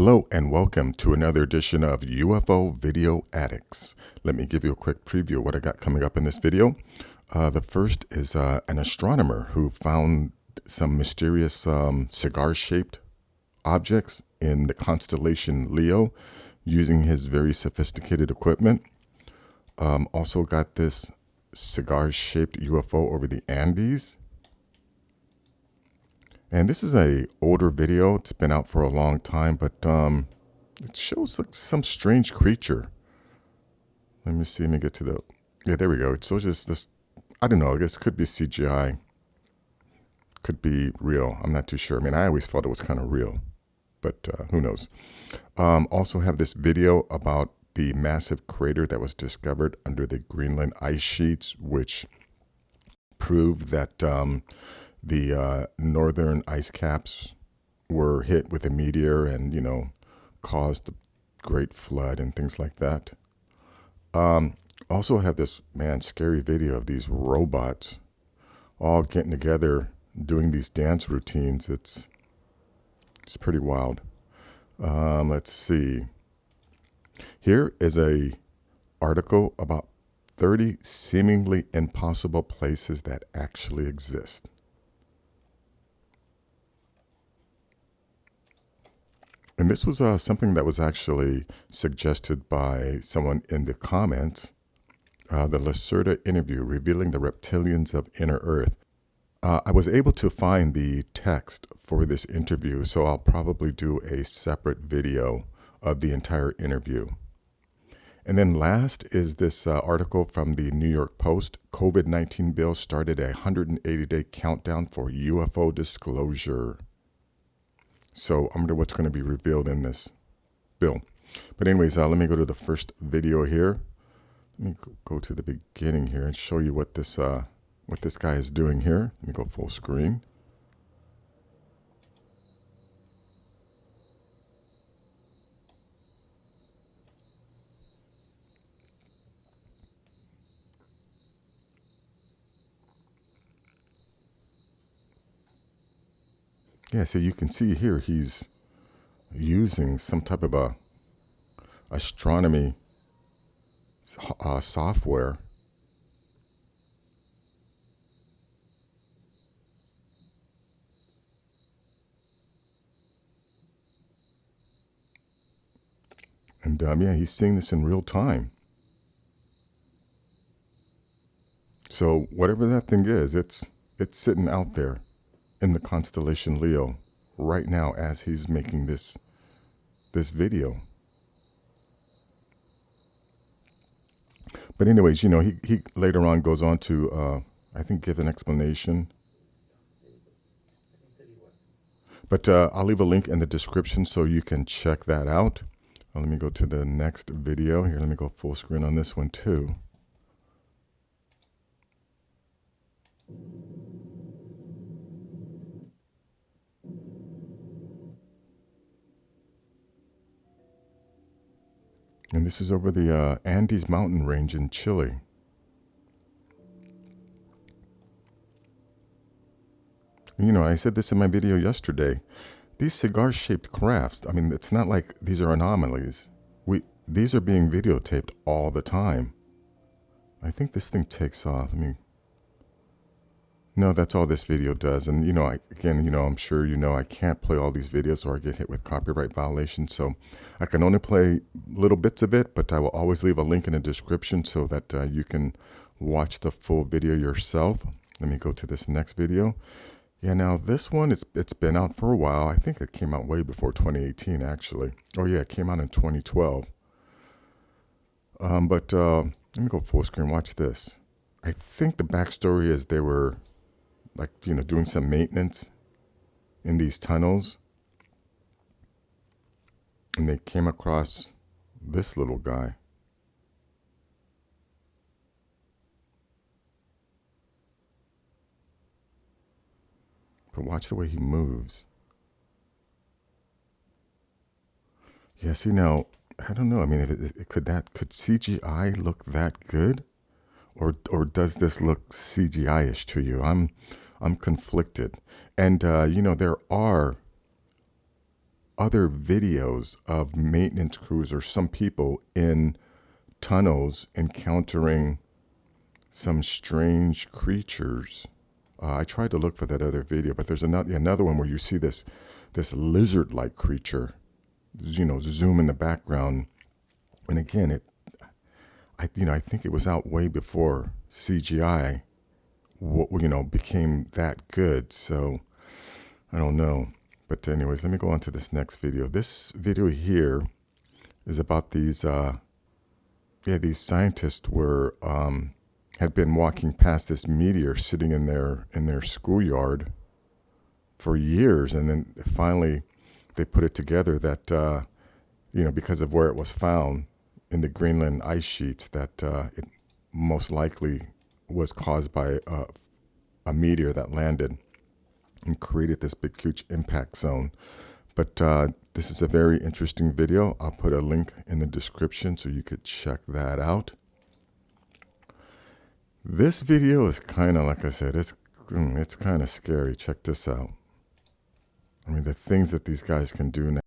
Hello and welcome to another edition of UFO Video Addicts. Let me give you a quick preview of what I got coming up in this video. The first is an astronomer who found some mysterious cigar-shaped objects in the constellation Leo using his very sophisticated equipment. Also got this cigar-shaped UFO over the Andes. And this is a older video. It's been out for a long time, but it shows like some strange creature. Let me see. Let me get to the... Yeah, there we go. It shows just this... I don't know. I guess it could be CGI. Could be real. I'm not too sure. I mean, I always thought it was kind of real, but who knows? Also have this video about the massive crater that was discovered under the Greenland ice sheets, which proved that... the northern ice caps were hit with a meteor and, caused the great flood and things like that. Also have this, scary video of these robots all getting together, doing these dance routines. It's pretty wild. Let's see. Here is a article about 30 seemingly impossible places that actually exist. And this was something that was actually suggested by someone in the comments, the Lacerda interview revealing the reptilians of inner Earth. I was able to find the text for this interview, so I'll probably do a separate video of the entire interview. And then last is this article from the New York Post. COVID-19 bill started a 180-day countdown for UFO disclosure. So I wonder what's going to be revealed in this bill. But anyways, let me go to the first video here. Let me go to the beginning here and show you what this guy is doing here. Let me go full screen. Yeah, so you can see here he's using some type of a astronomy software. And yeah, he's seeing this in real time. So whatever that thing is, it's sitting out there in the constellation Leo right now as he's making this video. But anyways, he later on goes on to I think give an explanation. But I'll leave a link in the description so you can check that out. Let me go to the next video here. Let me go full screen on this one too. And this is over the Andes mountain range in Chile. I said this in my video yesterday. These cigar-shaped crafts, I mean, it's not like these are anomalies. These are being videotaped all the time. I think this thing takes off. No, that's all this video does. And, I'm sure I can't play all these videos or I get hit with copyright violations. So I can only play little bits of it, but I will always leave a link in the description so that you can watch the full video yourself. Let me go to this next video. Yeah, now this one, it's been out for a while. I think it came out way before 2018, actually. Oh, yeah, it came out in 2012. But let me go full screen. Watch this. I think the backstory is they were doing some maintenance in these tunnels. And they came across this little guy. But watch the way he moves. Yeah, see now, I don't know. I mean, could CGI look that good? Or does this look CGI-ish to you? I'm conflicted. And, there are other videos of maintenance crews or some people in tunnels encountering some strange creatures. I tried to look for that other video, but there's another one where you see this lizard-like creature, zoom in the background. And again, I think it was out way before CGI, became that good. So I don't know. But anyways, let me go on to this next video. This video here is about these scientists had been walking past this meteor sitting in their schoolyard for years, and then finally they put it together that because of where it was found in the Greenland ice sheets, that it most likely was caused by a meteor that landed and created this big huge impact zone. But this is a very interesting video. I'll put a link in the description so you could check that out. This video is kind of, like I said, it's kind of scary. Check this out. I mean, the things that these guys can do now.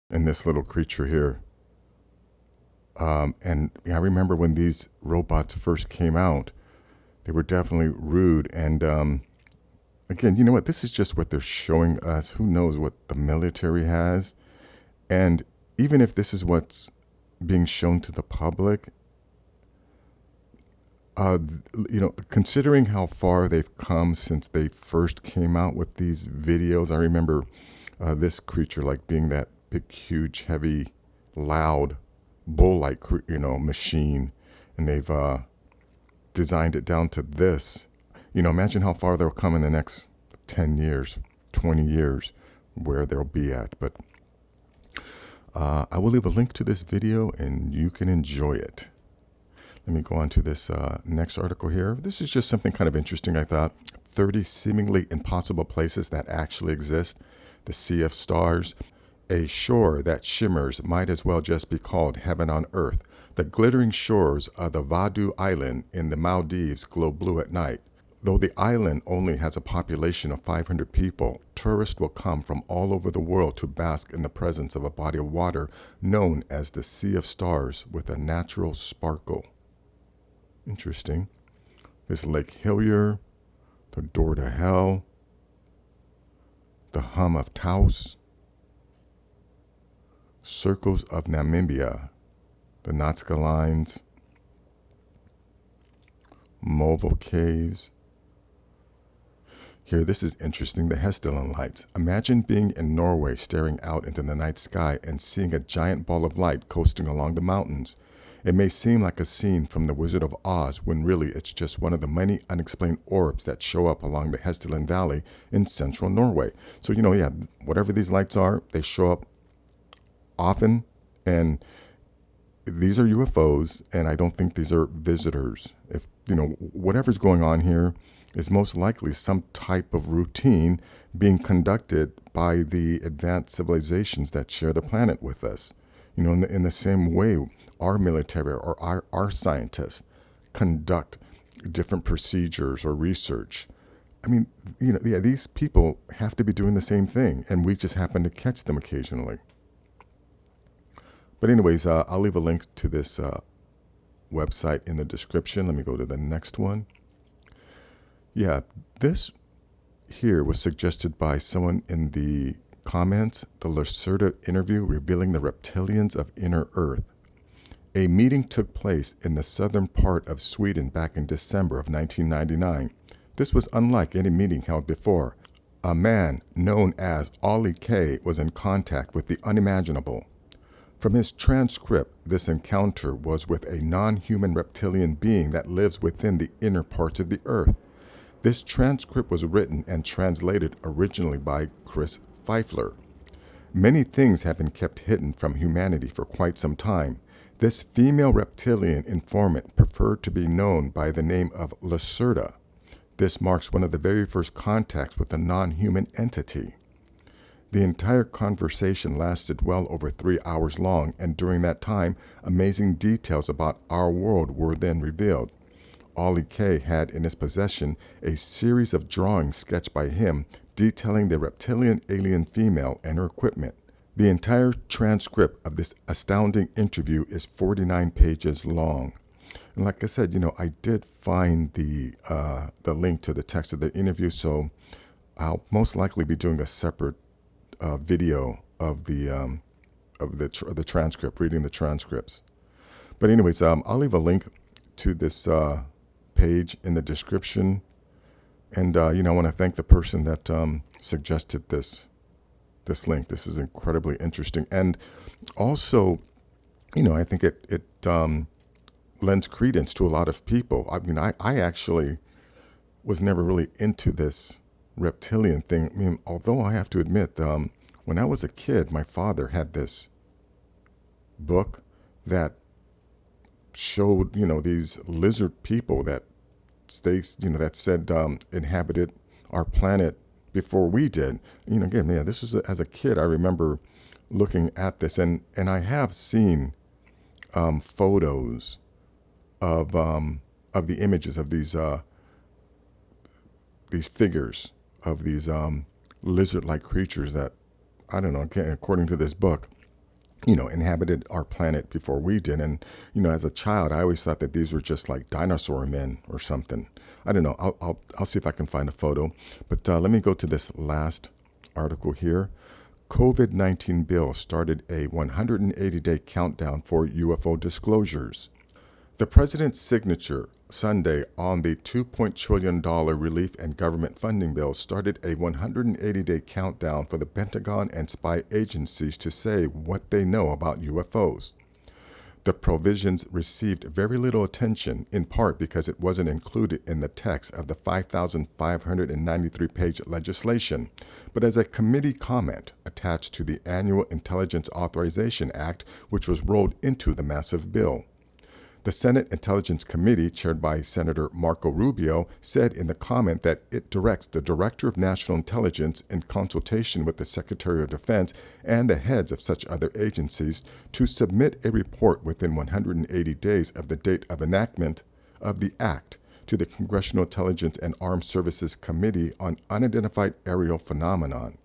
And this little creature here. And I remember when these robots first came out, they were definitely rude. And again, you know what? This is just what they're showing us. Who knows what the military has? And even if this is what's being shown to the public, considering how far they've come since they first came out with these videos, I remember this creature like being that big, huge, heavy, loud, bull-like, machine, and they've designed it down to this. Imagine how far they'll come in the next 10 years, 20 years, where they'll be at. But I will leave a link to this video, and you can enjoy it. Let me go on to this next article here. This is just something kind of interesting, I thought. 30 seemingly impossible places that actually exist. The Sea of Stars. A shore that shimmers might as well just be called heaven on earth. The glittering shores of the Vadu Island in the Maldives glow blue at night. Though the island only has a population of 500 people, tourists will come from all over the world to bask in the presence of a body of water known as the Sea of Stars with a natural sparkle. Interesting. This Lake Hillier, the Door to Hell, the Hum of Taos, Circles of Namibia, the Nazca Lines, Moval Caves. Here, this is interesting, the Hesteland Lights. Imagine being in Norway staring out into the night sky and seeing a giant ball of light coasting along the mountains. It may seem like a scene from The Wizard of Oz when really it's just one of the many unexplained orbs that show up along the Hesteland Valley in central Norway. So, whatever these lights are, they show up often, and these are UFOs, and I don't think these are visitors. If whatever's going on here is most likely some type of routine being conducted by the advanced civilizations that share the planet with us. In the same way our military or our scientists conduct different procedures or research. I mean, these people have to be doing the same thing, and we just happen to catch them occasionally. But anyways, I'll leave a link to this website in the description. Let me go to the next one. Yeah, this here was suggested by someone in the comments, the Lacerda interview revealing the reptilians of inner Earth. A meeting took place in the southern part of Sweden back in December of 1999. This was unlike any meeting held before. A man known as Ollie K was in contact with the unimaginable. From his transcript, this encounter was with a non-human reptilian being that lives within the inner parts of the Earth. This transcript was written and translated originally by Chris Pfeiffer. Many things have been kept hidden from humanity for quite some time. This female reptilian informant preferred to be known by the name of Lacerda. This marks one of the very first contacts with a non-human entity. The entire conversation lasted well over 3 hours long, and during that time, amazing details about our world were then revealed. Ollie K had in his possession a series of drawings sketched by him detailing the reptilian alien female and her equipment. The entire transcript of this astounding interview is 49 pages long. And like I said, I did find the link to the text of the interview, so I'll most likely be doing a separate video of the transcript, reading the transcripts. But anyways, I'll leave a link to this page in the description, and I want to thank the person that suggested this link. This is incredibly interesting, and also, I think it lends credence to a lot of people. I mean, I actually was never really into this reptilian thing. I mean, although I have to admit, when I was a kid, my father had this book that showed, these lizard people that that said inhabited our planet before we did. Again, yeah, this was as a kid. I remember looking at this, and I have seen photos of the images of these figures of these lizard-like creatures that, I don't know, again, according to this book, inhabited our planet before we did. And, as a child, I always thought that these were just like dinosaur men or something. I don't know. I'll see if I can find a photo. But let me go to this last article here. COVID-19 bill started a 180-day countdown for UFO disclosures. The president's signature Sunday on the $2 trillion relief and government funding bill started a 180-day countdown for the Pentagon and spy agencies to say what they know about UFOs. The provisions received very little attention, in part because it wasn't included in the text of the 5,593-page legislation, but as a committee comment attached to the annual Intelligence Authorization Act, which was rolled into the massive bill. The Senate Intelligence Committee, chaired by Senator Marco Rubio, said in the comment that it directs the Director of National Intelligence, in consultation with the Secretary of Defense and the heads of such other agencies, to submit a report within 180 days of the date of enactment of the Act to the Congressional Intelligence and Armed Services Committee on Unidentified Aerial Phenomenon.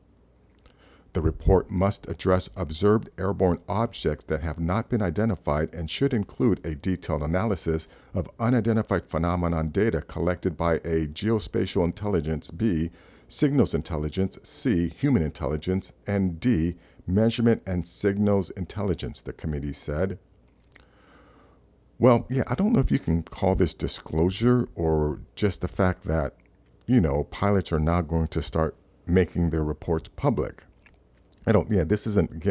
The report must address observed airborne objects that have not been identified and should include a detailed analysis of unidentified phenomenon data collected by a geospatial intelligence, B, signals intelligence, C, human intelligence, and D, measurement and signals intelligence, the committee said. Well, yeah, I don't know if you can call this disclosure or just the fact that, pilots are now going to start making their reports public. This isn't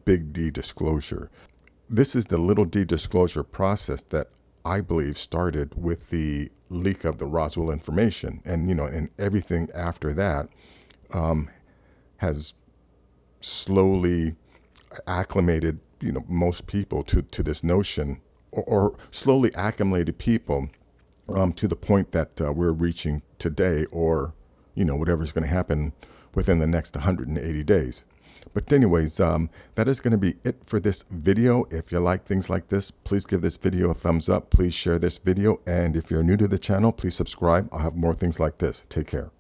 big D disclosure. This is the little d disclosure process that I believe started with the leak of the Roswell information. And, and everything after that has slowly acclimated, most people to this notion, or slowly acclimated people to the point that we're reaching today, or, whatever's going to happen within the next 180 days. But anyways, that is going to be it for this video. If you like things like this, please give this video a thumbs up. Please share this video. And if you're new to the channel, please subscribe. I'll have more things like this. Take care.